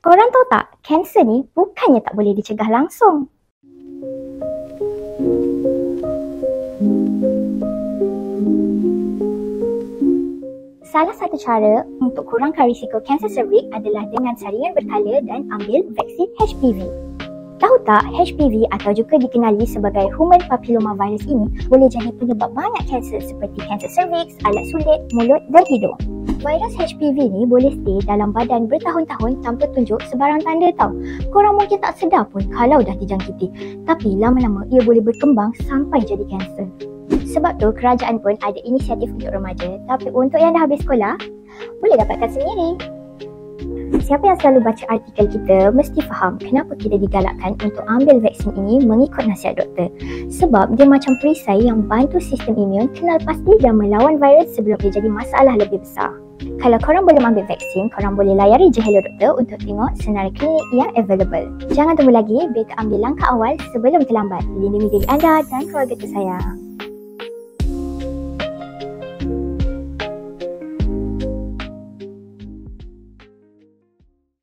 Korang tahu tak, kanser ni bukannya tak boleh dicegah langsung. Salah satu cara untuk kurangkan risiko kanser cervix adalah dengan saringan berkala dan ambil vaksin HPV. Tahu tak, HPV atau juga dikenali sebagai Human Papilloma Virus ini boleh jadi penyebab banyak kanser seperti kanser cervix, alat sulit, mulut dan hidung. Virus HPV ni boleh stay dalam badan bertahun-tahun tanpa tunjuk sebarang tanda tau. Korang mungkin tak sedar pun kalau dah dijangkiti, tapi lama-lama ia boleh berkembang sampai jadi kanser. Sebab tu kerajaan pun ada inisiatif untuk remaja, tapi untuk yang dah habis sekolah, boleh dapatkan sendiri. Siapa yang selalu baca artikel kita mesti faham kenapa kita digalakkan untuk ambil vaksin ini mengikut nasihat doktor. Sebab dia macam perisai yang bantu sistem imun kenal pasti dan melawan virus sebelum dia jadi masalah lebih besar. Kalau korang belum ambil vaksin, korang boleh layari je Hello Doktor untuk tengok senarai klinik yang available. Jangan tunggu lagi, beta ambil langkah awal sebelum terlambat. Lindungi diri anda dan keluarga tersayang.